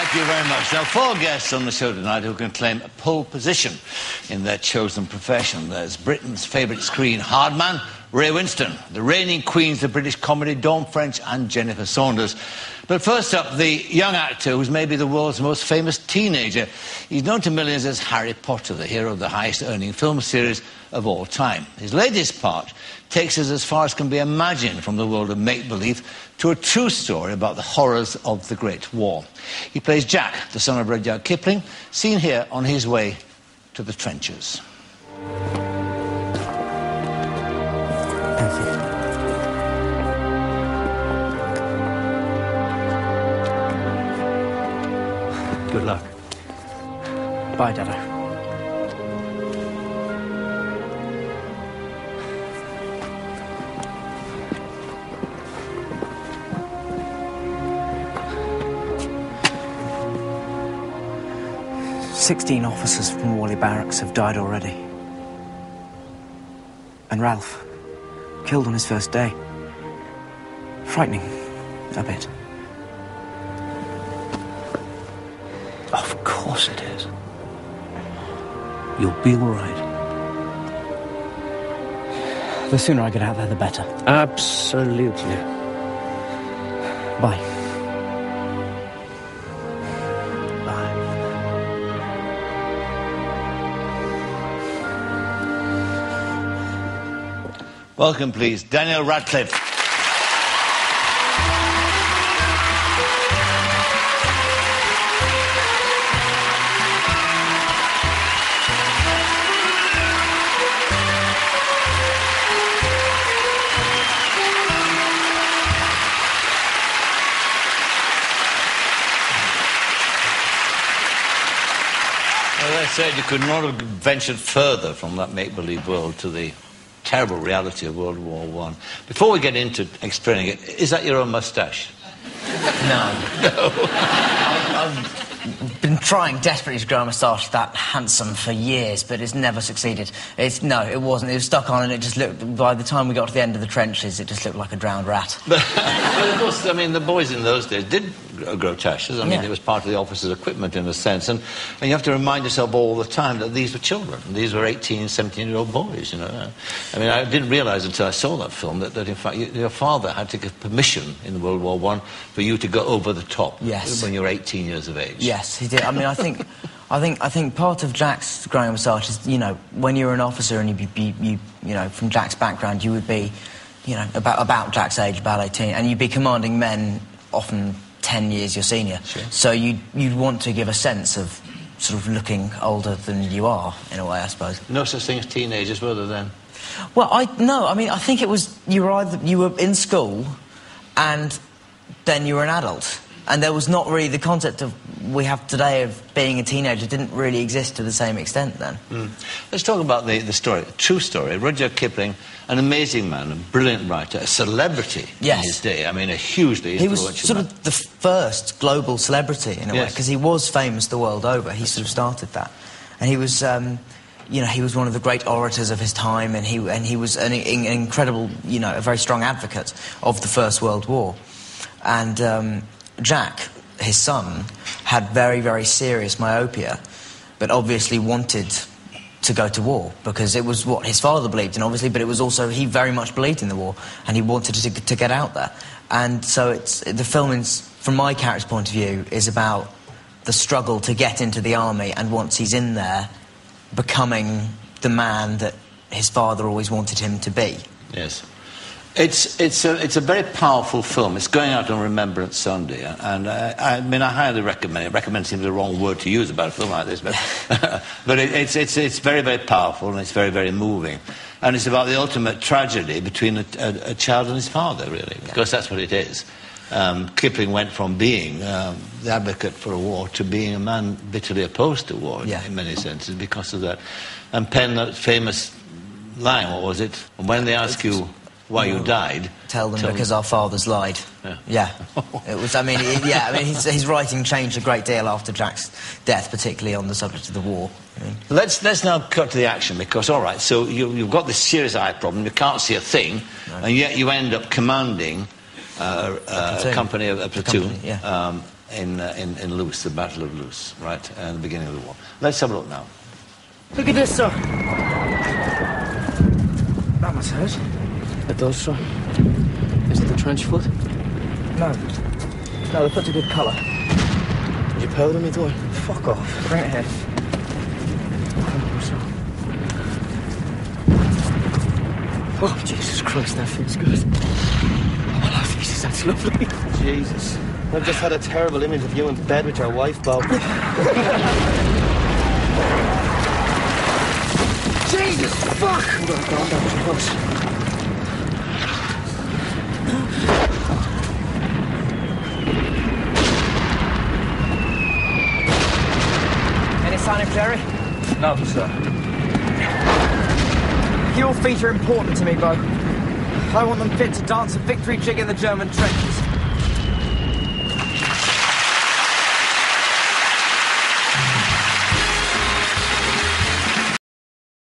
Thank you very much. Now, 4 guests on the show tonight who can claim a pole position in their chosen profession. There's Britain's favourite screen hardman, Ray Winstone, the reigning queens of British comedy, Dawn French and Jennifer Saunders. But first up, the young actor who's maybe the world's most famous teenager. He's known to millions as Harry Potter, the hero of the highest-earning film series of all time. His latest part takes us as far as can be imagined from the world of make-believe to a true story about the horrors of the Great War. He plays Jack, the son of Rudyard Kipling, seen here on his way to the trenches. Good luck. Bye, Dado. "16 officers from Worley Barracks have died already. And Ralph, killed on his first day. Frightening, a bit." Of course it is. You'll be all right. The sooner I get out there, the better. Absolutely. Bye. Bye. Welcome, please, Daniel Radcliffe. As I said, you could not have ventured further from that make-believe world to the terrible reality of World War I. Before we get into explaining it, is that your own moustache? No. I've been trying desperately to grow a moustache that handsome for years, but it's never succeeded. No, it wasn't. It was stuck on, and it just looked, by the time we got to the end of the trenches, it just looked like a drowned rat. But of course, I mean, the boys in those days did grow tashes. I mean, it was part of the officer's equipment in a sense. And you have to remind yourself all the time that these were children. These were 18, 17-year-old boys, you know. I mean, I didn't realise until I saw that film that in fact, your father had to give permission in World War I for you to go over the top. Yes. When you were 18 years of age. Yes, he did. I mean, I think part of Jack's growing moustache is, you know, when you're an officer and you know, from Jack's background, you would be, you know, about Jack's age, about 18, and you'd be commanding men often 10 years your senior. Sure. So you'd want to give a sense of sort of looking older than you are, in a way, I suppose. No such thing as teenagers, were there then? Well, I mean, I think it was, you were in school and then you were an adult. And there was not really the concept of we have today of being a teenager didn't really exist to the same extent then. Let's talk about the story, the true story. Rudyard Kipling, an amazing man, a brilliant writer, a celebrity in his day. I mean, a hugely influential man. He was sort of the first global celebrity in a way, because he was famous the world over. He sort of started that. And he was, you know, he was one of the great orators of his time, and he was an incredible, you know, a very strong advocate of the First World War. And Jack, his son, had very, very serious myopia, but obviously wanted to go to war because it was what his father believed in, obviously, but it was also, he very much believed in the war and he wanted to get out there. And so the film, from my character's point of view, is about the struggle to get into the army, and once he's in there, becoming the man that his father always wanted him to be. Yes. It's a very powerful film. It's going out on Remembrance Sunday, and I mean, I highly recommend it. Recommend seems the wrong word to use about a film like this, but but it's very, very powerful, and it's very, very moving, and it's about the ultimate tragedy between a child and his father, really, because that's what it is. Kipling went from being the advocate for a war to being a man bitterly opposed to war in many senses because of that, and penned that famous line. What was it? When they ask you why you died, tell them because our fathers lied. Yeah. It was, I mean, his writing changed a great deal after Jack's death, particularly on the subject of the war. I mean. Let's now cut to the action, because, all right, so you've got this serious eye problem, you can't see a thing, and yet you end up commanding a company, a platoon. Company, in Loos, the Battle of Loos, right, at the beginning of the war. Let's have a look now. Look at this, sir. That must hurt. It does, sir. Is it the trench foot? No. No, the foot's a good colour. Did you powder me, Doyle? Fuck off. Bring it here. Oh, Jesus Christ, that feels good. Oh, Jesus, that's lovely. Jesus. I've just had a terrible image of you in bed with your wife, Bob. Jesus, fuck! Oh, God, that was close. Any sign of Jerry? No, sir. Your feet are important to me, Bo. I want them fit to dance a victory jig in the German trenches.